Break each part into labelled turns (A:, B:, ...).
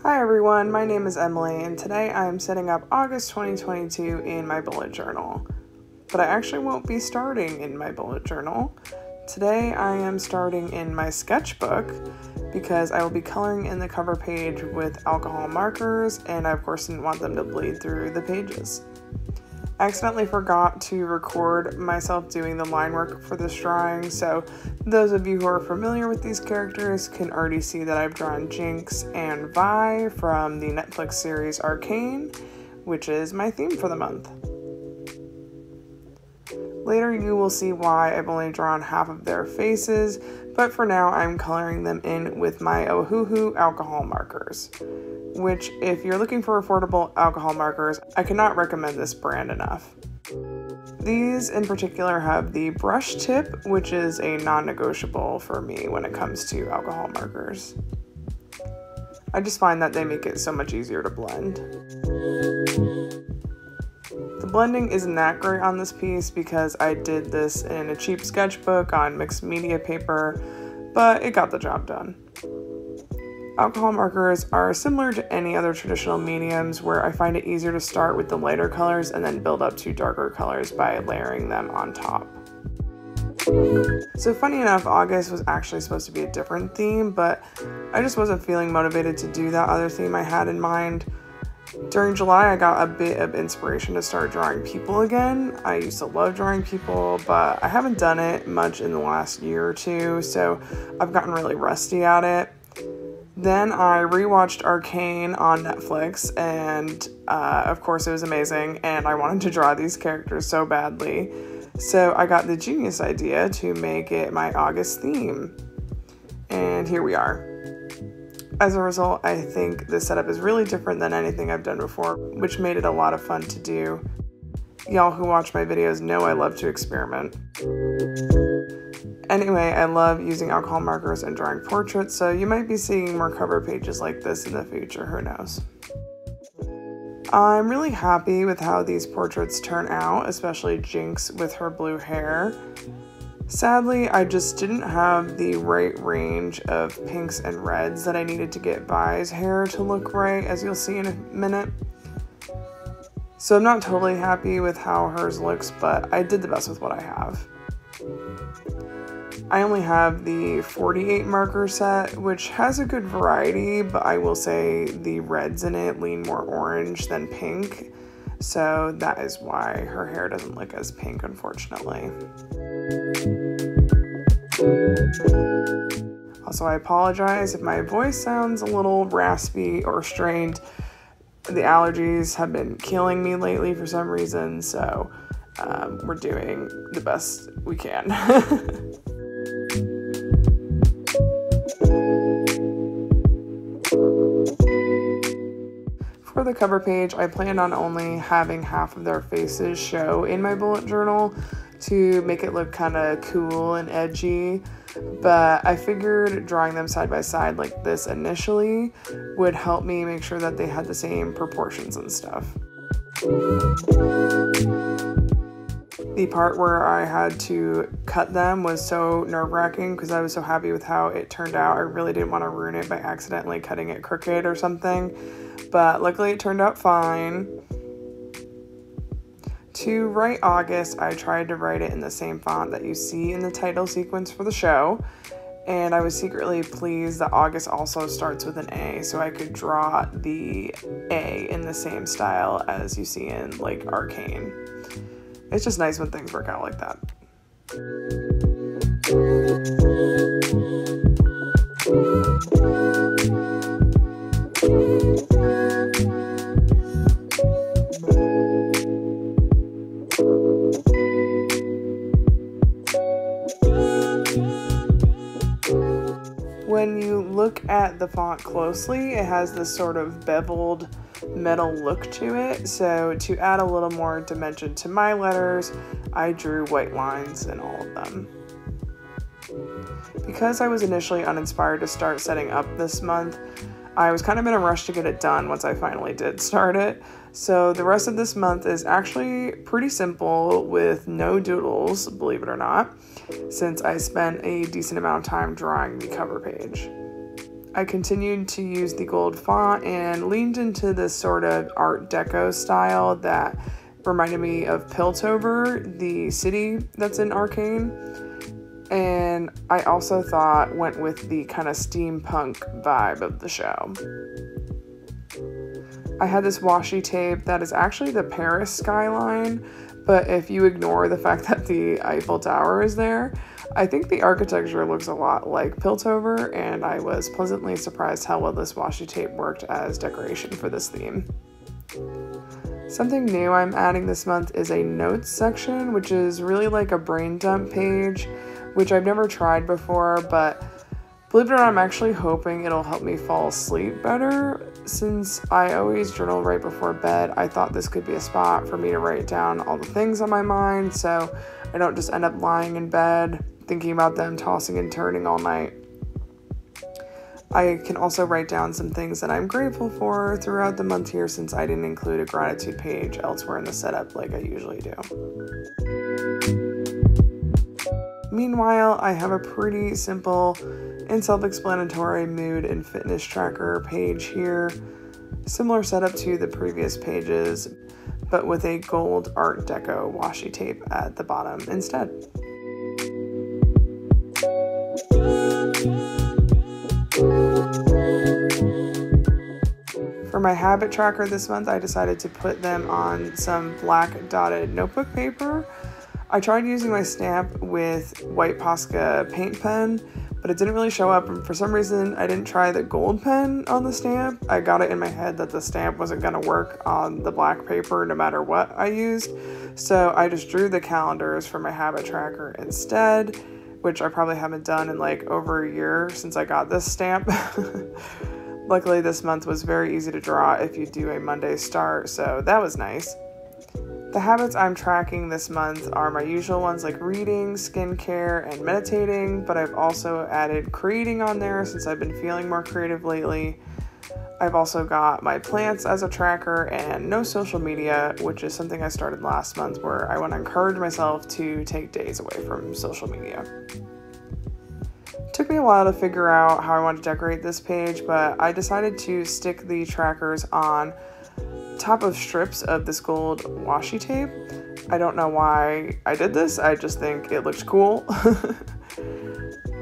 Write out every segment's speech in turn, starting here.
A: Hi everyone, my name is Emily and today I am setting up August 2022 in my bullet journal. But I actually won't be starting in my bullet journal. Today I am starting in my sketchbook because I will be coloring in the cover page with alcohol markers and I of course didn't want them to bleed through the pages. I accidentally forgot to record myself doing the line work for this drawing, so those of you who are familiar with these characters can already see that I've drawn Jinx and Vi from the Netflix series Arcane, which is my theme for the month. Later you will see why I've only drawn half of their faces, but for now I'm coloring them in with my Ohuhu alcohol markers. Which, if you're looking for affordable alcohol markers, I cannot recommend this brand enough. These in particular have the brush tip, which is a non-negotiable for me when it comes to alcohol markers. I just find that they make it so much easier to blend. The blending isn't that great on this piece because I did this in a cheap sketchbook on mixed media paper, but it got the job done. Alcohol markers are similar to any other traditional mediums where I find it easier to start with the lighter colors and then build up to darker colors by layering them on top. So funny enough, August was actually supposed to be a different theme, but I just wasn't feeling motivated to do that other theme I had in mind. During July, I got a bit of inspiration to start drawing people again. I used to love drawing people, but I haven't done it much in the last year or two, so I've gotten really rusty at it. Then I rewatched Arcane on Netflix and of course it was amazing and I wanted to draw these characters so badly. So I got the genius idea to make it my August theme. And here we are. As a result, I think this setup is really different than anything I've done before, which made it a lot of fun to do. Y'all who watch my videos know I love to experiment. Anyway, I love using alcohol markers and drawing portraits, so you might be seeing more cover pages like this in the future, who knows. I'm really happy with how these portraits turn out, especially Jinx with her blue hair. Sadly, I just didn't have the right range of pinks and reds that I needed to get Vi's hair to look right, as you'll see in a minute. So I'm not totally happy with how hers looks, but I did the best with what I have. I only have the 48 marker set, which has a good variety, but I will say the reds in it lean more orange than pink, so that is why her hair doesn't look as pink, unfortunately. Also, I apologize if my voice sounds a little raspy or strained. The allergies have been killing me lately for some reason, so we're doing the best we can. For the cover page, I planned on only having half of their faces show in my bullet journal to make it look kind of cool and edgy, but I figured drawing them side by side like this initially would help me make sure that they had the same proportions and stuff. The part where I had to cut them was so nerve-wracking because I was so happy with how it turned out. I really didn't want to ruin it by accidentally cutting it crooked or something, but luckily it turned out fine. To write August, I tried to write it in the same font that you see in the title sequence for the show, and I was secretly pleased that August also starts with an A, so I could draw the A in the same style as you see in like Arcane. It's just nice when things work out like that. When you look at the font closely, it has this sort of beveled metal look to it, so to add a little more dimension to my letters, I drew white lines in all of them. Because I was initially uninspired to start setting up this month, I was kind of in a rush to get it done once I finally did start it, so the rest of this month is actually pretty simple with no doodles, believe it or not, since I spent a decent amount of time drawing the cover page. I continued to use the gold font and leaned into this sort of Art Deco style that reminded me of Piltover, the city that's in Arcane. And I also thought went with the kind of steampunk vibe of the show. I had this washi tape that is actually the Paris skyline, but if you ignore the fact that the Eiffel Tower is there, I think the architecture looks a lot like Piltover, and I was pleasantly surprised how well this washi tape worked as decoration for this theme. Something new I'm adding this month is a notes section, which is really like a brain dump page, which I've never tried before, but believe it or not, I'm actually hoping it'll help me fall asleep better. Since I always journal right before bed, I thought this could be a spot for me to write down all the things on my mind so I don't just end up lying in bed thinking about them, tossing and turning all night. I can also write down some things that I'm grateful for throughout the month here, since I didn't include a gratitude page elsewhere in the setup like I usually do. Meanwhile, I have a pretty simple and self-explanatory mood and fitness tracker page here. Similar setup to the previous pages, but with a gold Art Deco washi tape at the bottom instead. For my habit tracker this month, I decided to put them on some black dotted notebook paper. I tried using my stamp with white Posca paint pen, but it didn't really show up, and for some reason I didn't try the gold pen on the stamp. I got it in my head that the stamp wasn't going to work on the black paper no matter what I used, so I just drew the calendars for my habit tracker instead, which I probably haven't done in like over a year since I got this stamp. Luckily this month was very easy to draw if you do a Monday start, so that was nice. The habits I'm tracking this month are my usual ones like reading, skincare, and meditating, but I've also added creating on there since I've been feeling more creative lately. I've also got my plants as a tracker and no social media, which is something I started last month where I want to encourage myself to take days away from social media. It took me a while to figure out how I want to decorate this page, but I decided to stick the trackers on top of strips of this gold washi tape. I don't know why I did this, I just think it looked cool.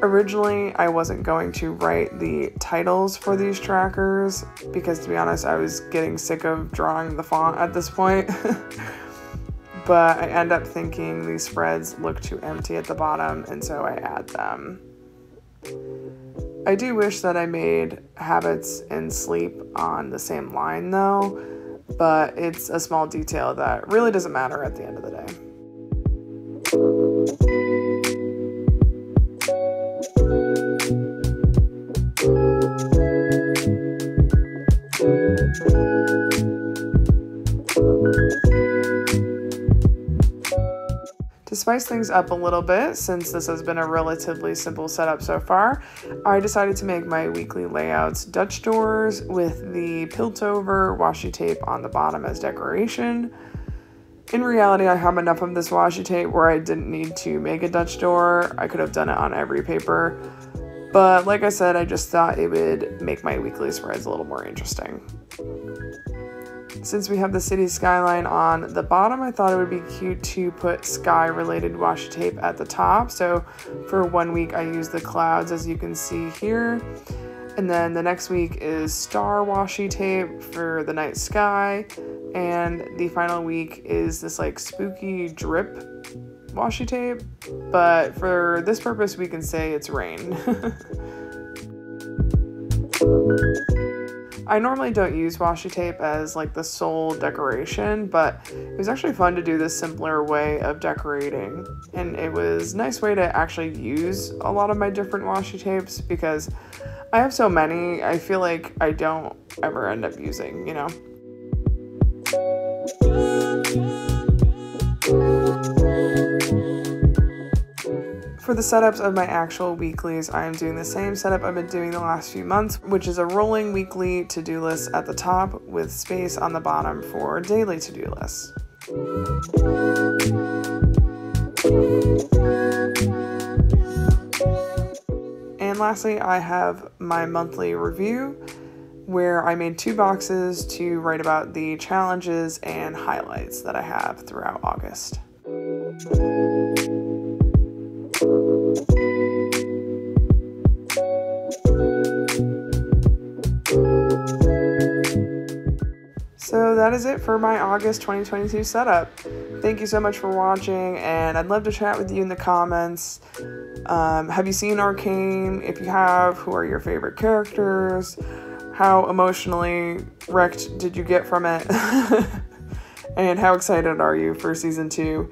A: Originally, I wasn't going to write the titles for these trackers because, to be honest, I was getting sick of drawing the font at this point. But I end up thinking these spreads look too empty at the bottom, and so I add them. I do wish that I made habits and sleep on the same line though, but it's a small detail that really doesn't matter at the end of the day. To spice things up a little bit, since this has been a relatively simple setup so far, I decided to make my weekly layouts Dutch doors with the Piltover washi tape on the bottom as decoration. In reality, I have enough of this washi tape where I didn't need to make a Dutch door. I could have done it on every paper, but like I said, I just thought it would make my weekly spreads a little more interesting. Since we have the city skyline on the bottom, I thought it would be cute to put sky-related washi tape at the top. So for 1 week, I used the clouds, as you can see here. And then the next week is star washi tape for the night sky. And the final week is this like spooky drip washi tape. But for this purpose, we can say it's rain. I normally don't use washi tape as like the sole decoration, but it was actually fun to do this simpler way of decorating. And it was a nice way to actually use a lot of my different washi tapes because I have so many, I feel like I don't ever end up using, you know? For the setups of my actual weeklies, I am doing the same setup I've been doing the last few months, which is a rolling weekly to-do list at the top with space on the bottom for daily to-do lists. And And lastly, I have my monthly review where I made 2 boxes to write about the challenges and highlights that I have throughout August. So that is it for my August 2022 setup. Thank you so much for watching, and I'd love to chat with you in the comments. Have you seen Arcane? If you have, who are your favorite characters? How emotionally wrecked did you get from it? And how excited are you for season 2?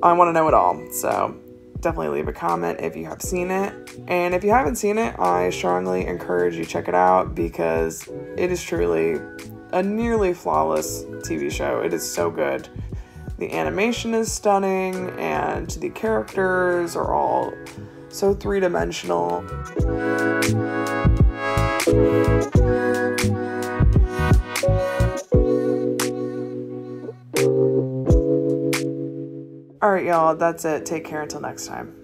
A: I want to know it all, so definitely leave a comment if you have seen it. And if you haven't seen it, I strongly encourage you to check it out because it is truly a nearly flawless TV show. It is so good. The animation is stunning and the characters are all so three-dimensional. Alright, y'all, that's it. Take care until next time.